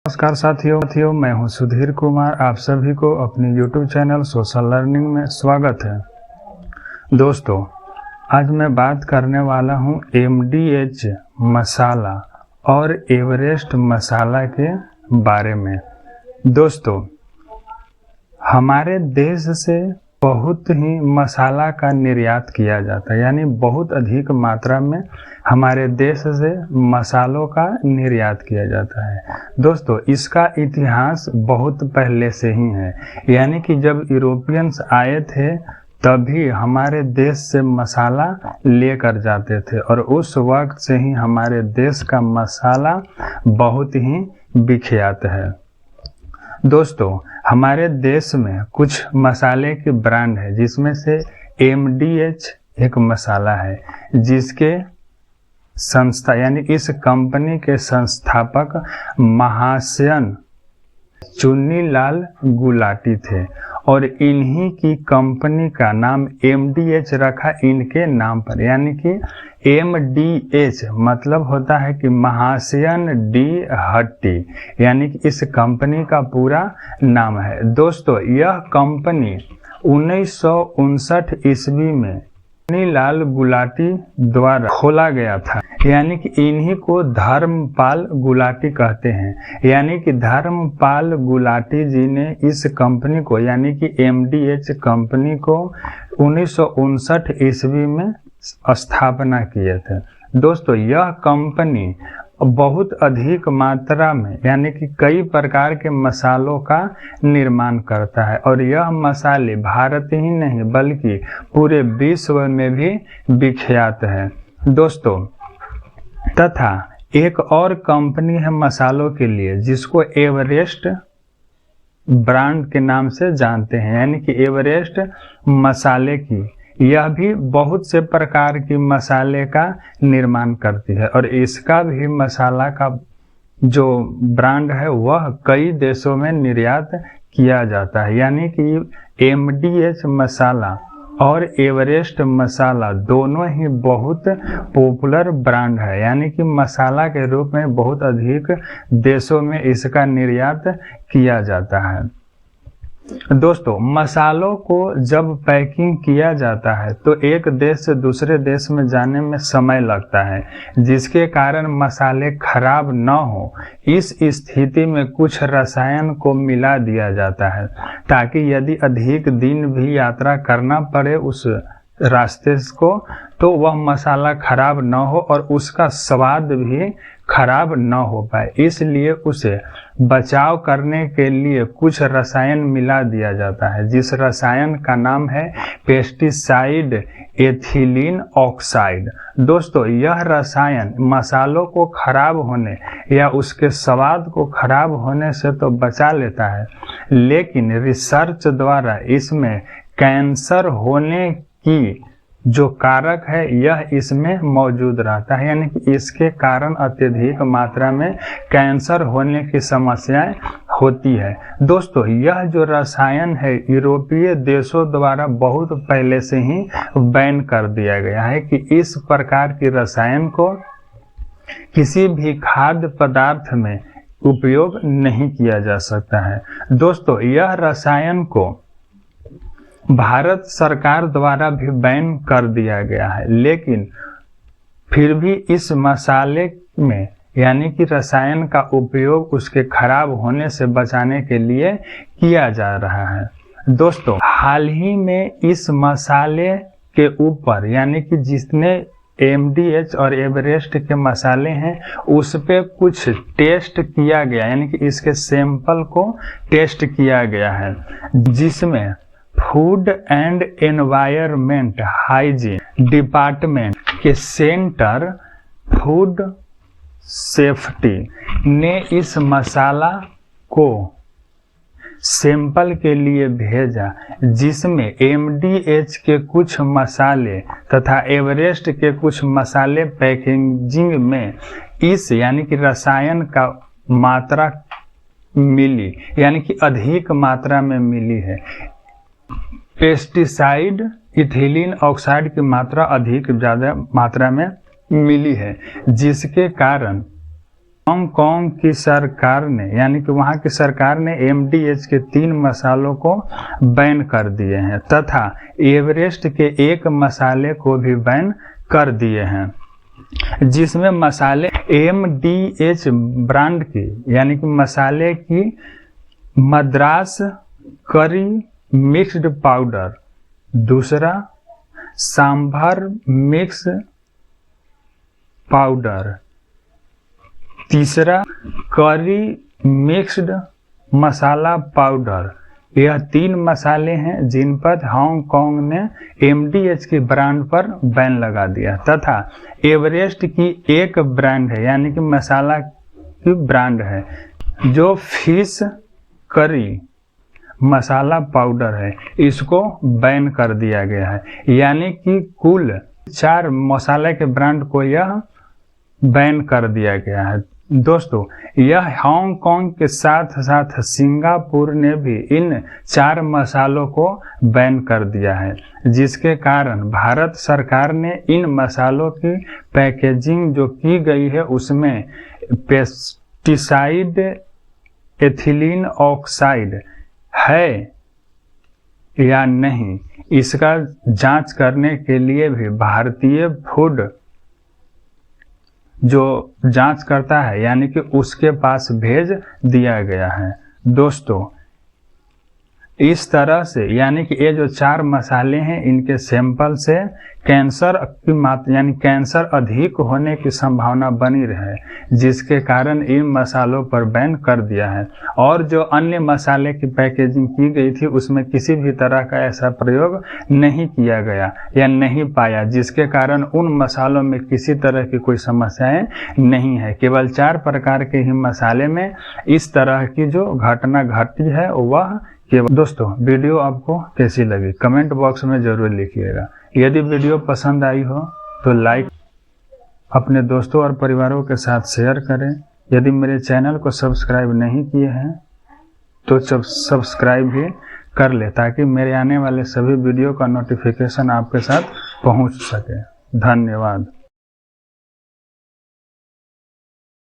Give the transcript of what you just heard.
नमस्कार साथियों, मैं हूं सुधीर कुमार। आप सभी को अपनी YouTube चैनल सोशल लर्निंग में स्वागत है। दोस्तों, आज मैं बात करने वाला हूं MDH मसाला और एवरेस्ट मसाला के बारे में। दोस्तों, हमारे देश से बहुत ही मसाला का निर्यात किया जाता है, यानी बहुत अधिक मात्रा में हमारे देश से मसालों का निर्यात किया जाता है। दोस्तों, इसका इतिहास बहुत पहले से ही है, यानी कि जब यूरोपियंस आए थे तभी हमारे देश से मसाला लेकर जाते थे और उस वक्त से ही हमारे देश का मसाला बहुत ही विख्यात है। दोस्तों, हमारे देश में कुछ मसाले के ब्रांड है, जिसमें से MDH एक मसाला है, जिसके संस्था यानी इस कंपनी के संस्थापक महाशयन चुन्नीलाल गुलाटी थे और इन्हीं की कंपनी का नाम MDH रखा इनके नाम पर, यानी कि MDH मतलब होता है कि महाशयन डी हट्टी, यानी कि इस कंपनी का पूरा नाम है। दोस्तों, यह कंपनी 1959 ईस्वी में चुन्नीलाल गुलाटी द्वारा खोला गया था, यानी कि इन्हीं को धर्मपाल गुलाटी कहते हैं। यानी कि धर्मपाल गुलाटी जी ने इस कंपनी को, यानी कि MDH कंपनी को 1959 ईस्वी में स्थापना किए थे। दोस्तों, यह कंपनी बहुत अधिक मात्रा में, यानी कि कई प्रकार के मसालों का निर्माण करता है और यह मसाले भारत ही नहीं बल्कि पूरे विश्व में भी विख्यात है। दोस्तों, तथा एक और कंपनी है मसालों के लिए, जिसको एवरेस्ट ब्रांड के नाम से जानते हैं, यानी कि एवरेस्ट मसाले की। यह भी बहुत से प्रकार की मसाले का निर्माण करती है और इसका भी मसाला का जो ब्रांड है वह कई देशों में निर्यात किया जाता है। यानी कि MDH मसाला और एवरेस्ट मसाला दोनों ही बहुत पॉपुलर ब्रांड है, यानी कि मसाला के रूप में बहुत अधिक देशों में इसका निर्यात किया जाता है। दोस्तों, मसालों को जब पैकिंग किया जाता है तो एक देश से दूसरे देश में जाने में समय लगता है, जिसके कारण मसाले खराब न हो इस स्थिति में कुछ रसायन को मिला दिया जाता है, ताकि यदि अधिक दिन भी यात्रा करना पड़े उस रास्ते को तो वह मसाला खराब न हो और उसका स्वाद भी खराब न हो पाए। इसलिए उसे बचाव करने के लिए कुछ रसायन मिला दिया जाता है, जिस रसायन का नाम है पेस्टिसाइड एथिलीन ऑक्साइड। दोस्तों, यह रसायन मसालों को खराब होने या उसके स्वाद को खराब होने से तो बचा लेता है, लेकिन रिसर्च द्वारा इसमें कैंसर होने की जो कारक है यह इसमें मौजूद रहता है, यानी कि इसके कारण अत्यधिक मात्रा में कैंसर होने की समस्याएं होती है। दोस्तों, यह जो रसायन है यूरोपीय देशों द्वारा बहुत पहले से ही बैन कर दिया गया है कि इस प्रकार की रसायन को किसी भी खाद्य पदार्थ में उपयोग नहीं किया जा सकता है। दोस्तों, यह रसायन को भारत सरकार द्वारा भी बैन कर दिया गया है, लेकिन फिर भी इस मसाले में, यानी कि रसायन का उपयोग उसके खराब होने से बचाने के लिए किया जा रहा है। दोस्तों, हाल ही में इस मसाले के ऊपर, यानी कि जितने MDH और एवरेस्ट के मसाले हैं उस पे कुछ टेस्ट किया गया, यानी कि इसके सैंपल को टेस्ट किया गया है, जिसमें food and environment hygiene department के सेंटर फूड सेफ्टी ने इस मसाला को सैंपल के लिए भेजा, जिसमें MDH के कुछ मसाले तथा एवरेस्ट के कुछ मसाले पैकेजिंग में इस, यानी कि रसायन का मात्रा मिली, यानी कि अधिक मात्रा में मिली है। पेस्टिसाइड इथिलीन ऑक्साइड की मात्रा अधिक ज़्यादा मात्रा में मिली है, जिसके कारण हांगकांग की सरकार ने यानी कि वहां की सरकार ने MDH के 3 मसालों को बैन कर दिए हैं तथा एवरेस्ट के 1 मसाले को भी बैन कर दिए हैं, जिसमें मसाले MDH ब्रांड की यानी कि मसाले की मद्रास करी मिक्स्ड पाउडर, दूसरा सांभर मिक्स पाउडर, तीसरा करी मिक्स्ड मसाला पाउडर। यह 3 मसाले हैं जिन पर हांगकांग ने MDH की ब्रांड पर बैन लगा दिया तथा एवरेस्ट की एक ब्रांड है यानी कि मसाला की ब्रांड है जो फिश करी मसाला पाउडर है, इसको बैन कर दिया गया है। यानी कि कुल 4 मसाले के ब्रांड को यह बैन कर दिया गया है। दोस्तों, यह हांगकांग के साथ साथ सिंगापुर ने भी इन 4 मसालों को बैन कर दिया है, जिसके कारण भारत सरकार ने इन मसालों की पैकेजिंग जो की गई है उसमें पेस्टिसाइड एथिलीन ऑक्साइड है या नहीं, इसका जांच करने के लिए भी भारतीय फूड जो जांच करता है यानी कि उसके पास भेज दिया गया है। दोस्तों, इस तरह से यानी कि ये जो 4 मसाले हैं इनके सैंपल से कैंसर की मात्रा यानी कैंसर अधिक होने की संभावना बनी रहे, जिसके कारण इन मसालों पर बैन कर दिया है। और जो अन्य मसाले की पैकेजिंग की गई थी उसमें किसी भी तरह का ऐसा प्रयोग नहीं किया गया या नहीं पाया, जिसके कारण उन मसालों में किसी तरह की कोई समस्याएं नहीं है। केवल 4 प्रकार के ही मसाले में इस तरह की जो घटना घटी है वह केवल। दोस्तों, वीडियो आपको कैसी लगी कमेंट बॉक्स में जरूर लिखिएगा। यदि वीडियो पसंद आई हो तो लाइक, अपने दोस्तों और परिवारों के साथ शेयर करें। यदि मेरे चैनल को सब्सक्राइब नहीं किए हैं तो सब्सक्राइब भी कर ले ताकि मेरे आने वाले सभी वीडियो का नोटिफिकेशन आपके साथ पहुंच सके। धन्यवाद।